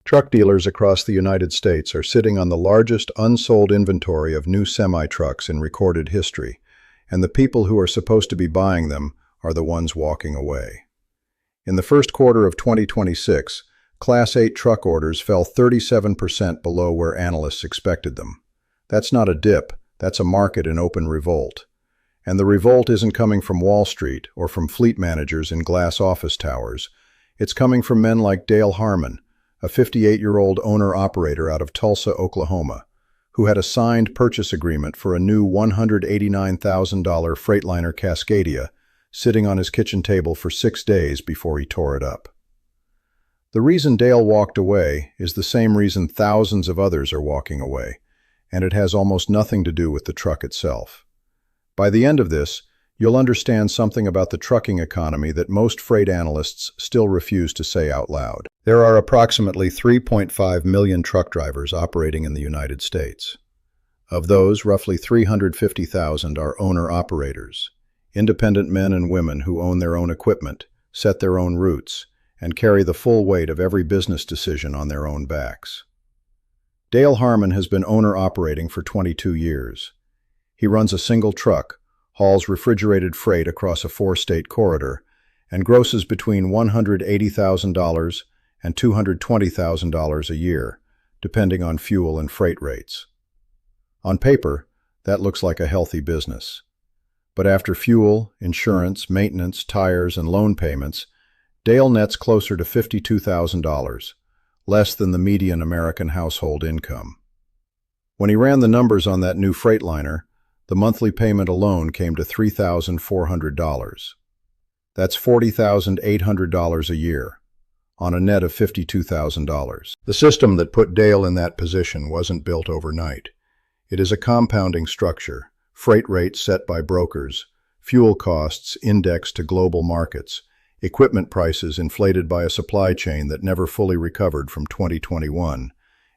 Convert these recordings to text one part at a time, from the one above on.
Truck dealers across the United States are sitting on the largest unsold inventory of new semi-trucks in recorded history, and the people who are supposed to be buying them are the ones walking away. In the first quarter of 2026, Class 8 truck orders fell 37% below where analysts expected them. That's not a dip, that's a market in open revolt. And the revolt isn't coming from Wall Street or from fleet managers in glass office towers. It's coming from men like Dale Harmon, a 58-year-old owner-operator out of Tulsa, Oklahoma, who had a signed purchase agreement for a new $189,000 Freightliner Cascadia sitting on his kitchen table for 6 days before he tore it up. The reason Dale walked away is the same reason thousands of others are walking away, and it has almost nothing to do with the truck itself. By the end of this, you'll understand something about the trucking economy that most freight analysts still refuse to say out loud. There are approximately 3.5 million truck drivers operating in the United States. Of those, roughly 350,000 are owner-operators, independent men and women who own their own equipment, set their own routes, and carry the full weight of every business decision on their own backs. Dale Harmon has been owner-operating for 22 years. He runs a single truck, hauls refrigerated freight across a 4-state corridor, and grosses between $180,000 and $220,000 a year, depending on fuel and freight rates. On paper, that looks like a healthy business. But after fuel, insurance, maintenance, tires, and loan payments, Dale nets closer to $52,000, less than the median American household income. When he ran the numbers on that new Freightliner, the monthly payment alone came to $3,400. That's $40,800 a year, on a net of $52,000. The system that put Dale in that position wasn't built overnight. It is a compounding structure, freight rates set by brokers, fuel costs indexed to global markets, equipment prices inflated by a supply chain that never fully recovered from 2021,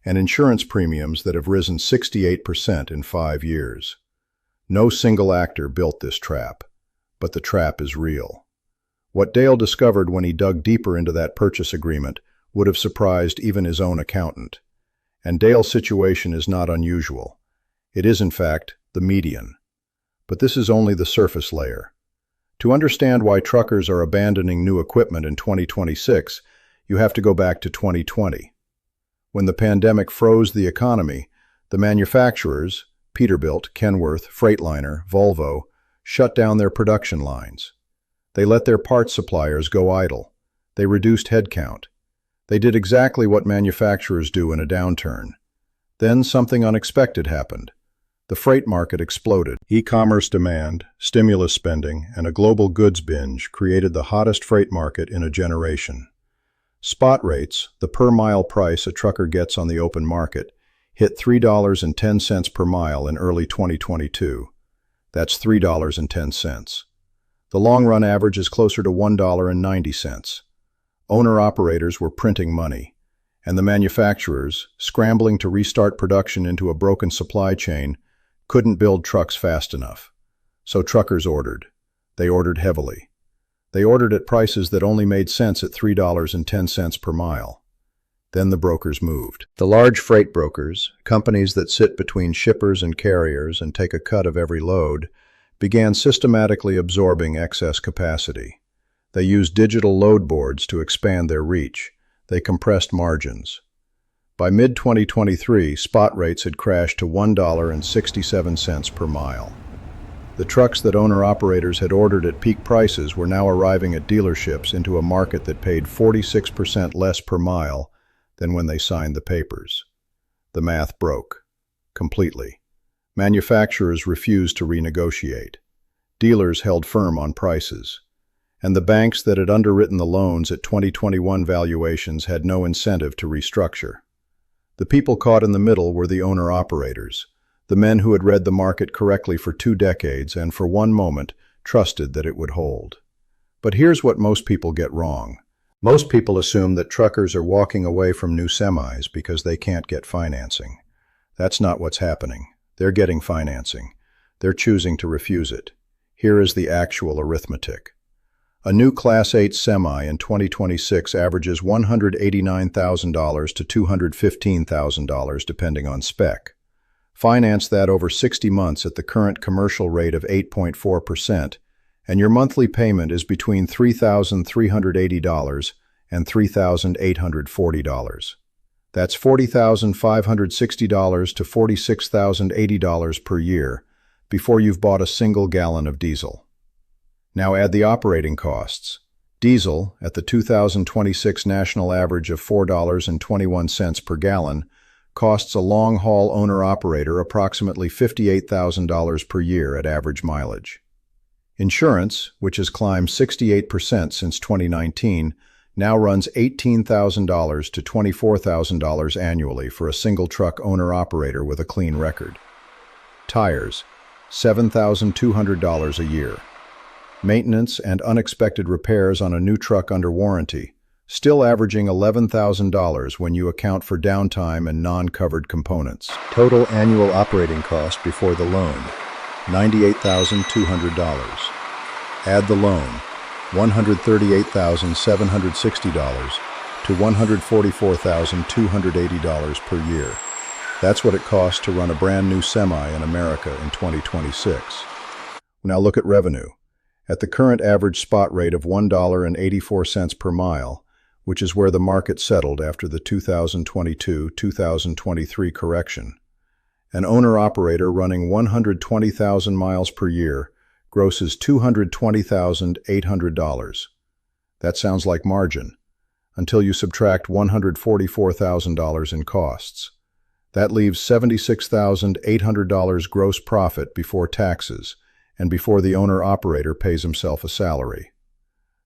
and insurance premiums that have risen 68% in 5 years. No single actor built this trap, but the trap is real. What Dale discovered when he dug deeper into that purchase agreement would have surprised even his own accountant. And Dale's situation is not unusual. It is, in fact, the median. But this is only the surface layer. To understand why truckers are abandoning new equipment in 2026, you have to go back to 2020. When the pandemic froze the economy, the manufacturers, Peterbilt, Kenworth, Freightliner, Volvo, shut down their production lines. They let their parts suppliers go idle. They reduced headcount. They did exactly what manufacturers do in a downturn. Then something unexpected happened. The freight market exploded. E-commerce demand, stimulus spending, and a global goods binge created the hottest freight market in a generation. Spot rates, the per-mile price a trucker gets on the open market, hit $3.10 per mile in early 2022. That's $3.10. The long-run average is closer to $1.90. Owner-operators were printing money, and the manufacturers, scrambling to restart production into a broken supply chain, couldn't build trucks fast enough. So truckers ordered. They ordered heavily. They ordered at prices that only made sense at $3.10 per mile. Then the brokers moved. The large freight brokers, companies that sit between shippers and carriers and take a cut of every load, began systematically absorbing excess capacity. They used digital load boards to expand their reach. They compressed margins. By mid-2023, spot rates had crashed to $1.67 per mile. The trucks that owner-operators had ordered at peak prices were now arriving at dealerships into a market that paid 46% less per mile than when they signed the papers. The math broke. Completely. Manufacturers refused to renegotiate. Dealers held firm on prices. And the banks that had underwritten the loans at 2021 valuations had no incentive to restructure. The people caught in the middle were the owner-operators, the men who had read the market correctly for 2 decades and for one moment trusted that it would hold. But here's what most people get wrong. Most people assume that truckers are walking away from new semis because they can't get financing. That's not what's happening. They're getting financing. They're choosing to refuse it. Here is the actual arithmetic. A new Class 8 semi in 2026 averages $189,000 to $215,000 depending on spec. Finance that over 60 months at the current commercial rate of 8.4%, and your monthly payment is between $3,380 and $3,840. That's $40,560 to $46,080 per year before you've bought a single gallon of diesel. Now add the operating costs. Diesel, at the 2026 national average of $4.21 per gallon, costs a long-haul owner-operator approximately $58,000 per year at average mileage. Insurance, which has climbed 68% since 2019, now runs $18,000 to $24,000 annually for a single-truck owner-operator with a clean record. Tires, $7,200 a year. Maintenance and unexpected repairs on a new truck under warranty, still averaging $11,000 when you account for downtime and non-covered components. Total annual operating cost before the loan, $98,200. Add the loan, $138,760 to $144,280 per year. That's what it costs to run a brand new semi in America in 2026. Now look at revenue. At the current average spot rate of $1.84 per mile, which is where the market settled after the 2022-2023 correction, an owner-operator running 120,000 miles per year grosses $220,800. That sounds like margin, until you subtract $144,000 in costs. That leaves $76,800 gross profit before taxes, and before the owner-operator pays himself a salary.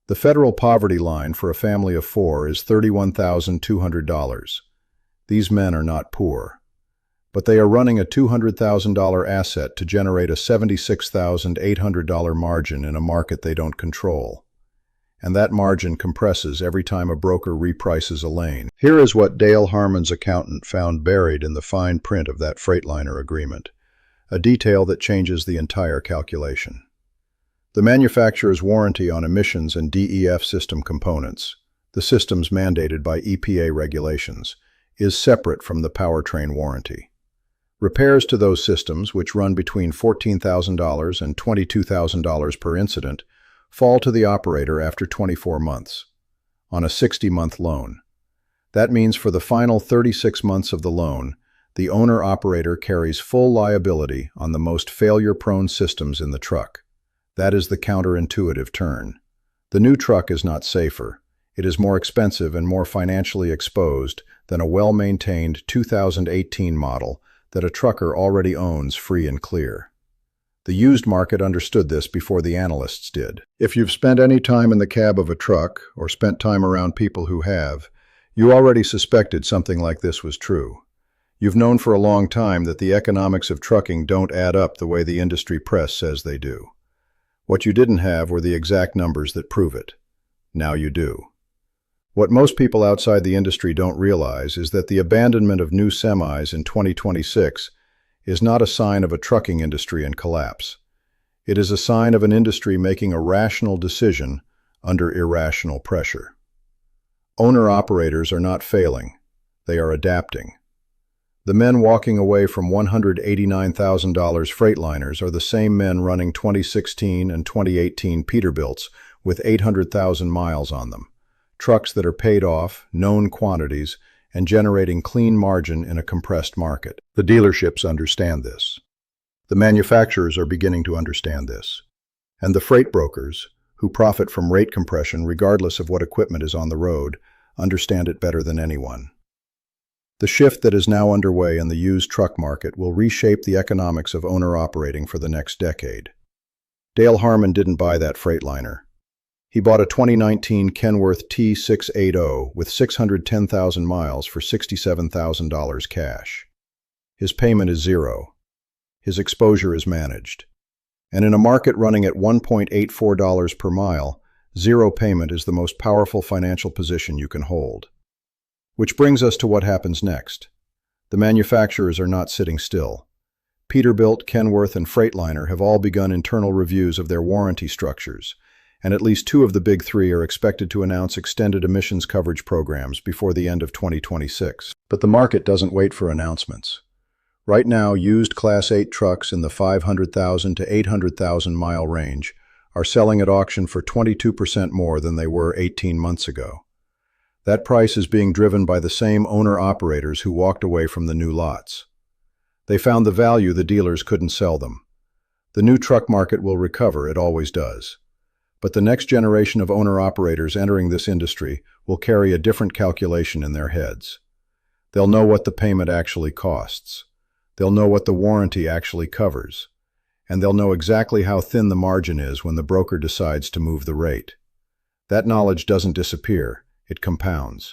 The federal poverty line for a family of 4 is $31,200. These men are not poor, but they are running a $200,000 asset to generate a $76,800 margin in a market they don't control. And that margin compresses every time a broker reprices a lane. Here is what Dale Harmon's accountant found buried in the fine print of that Freightliner agreement, a detail that changes the entire calculation. The manufacturer's warranty on emissions and DEF system components, the systems mandated by EPA regulations, is separate from the powertrain warranty. Repairs to those systems, which run between $14,000 and $22,000 per incident, fall to the operator after 24 months, on a 60-month loan. That means for the final 36 months of the loan, the owner-operator carries full liability on the most failure-prone systems in the truck. That is the counterintuitive turn. The new truck is not safer. It is more expensive and more financially exposed than a well-maintained 2018 model that a trucker already owns free and clear. The used market understood this before the analysts did. If you've spent any time in the cab of a truck, or spent time around people who have, you already suspected something like this was true. You've known for a long time that the economics of trucking don't add up the way the industry press says they do. What you didn't have were the exact numbers that prove it. Now you do. What most people outside the industry don't realize is that the abandonment of new semis in 2026 is not a sign of a trucking industry in collapse. It is a sign of an industry making a rational decision under irrational pressure. Owner-operators are not failing. They are adapting. The men walking away from $189,000 Freightliners are the same men running 2016 and 2018 Peterbilts with 800,000 miles on them, trucks that are paid off, known quantities, and generating clean margin in a compressed market. The dealerships understand this. The manufacturers are beginning to understand this. And the freight brokers, who profit from rate compression regardless of what equipment is on the road, understand it better than anyone. The shift that is now underway in the used truck market will reshape the economics of owner-operating for the next decade. Dale Harmon didn't buy that Freightliner. He bought a 2019 Kenworth T680 with 610,000 miles for $67,000 cash. His payment is zero. His exposure is managed. And in a market running at $1.84 per mile, zero payment is the most powerful financial position you can hold. Which brings us to what happens next. The manufacturers are not sitting still. Peterbilt, Kenworth, and Freightliner have all begun internal reviews of their warranty structures, and at least two of the big three are expected to announce extended emissions coverage programs before the end of 2026. But the market doesn't wait for announcements. Right now, used Class 8 trucks in the 500,000 to 800,000 mile range are selling at auction for 22% more than they were 18 months ago. That price is being driven by the same owner-operators who walked away from the new lots. They found the value the dealers couldn't sell them. The new truck market will recover, it always does. But the next generation of owner-operators entering this industry will carry a different calculation in their heads. They'll know what the payment actually costs. They'll know what the warranty actually covers. And they'll know exactly how thin the margin is when the broker decides to move the rate. That knowledge doesn't disappear, it compounds.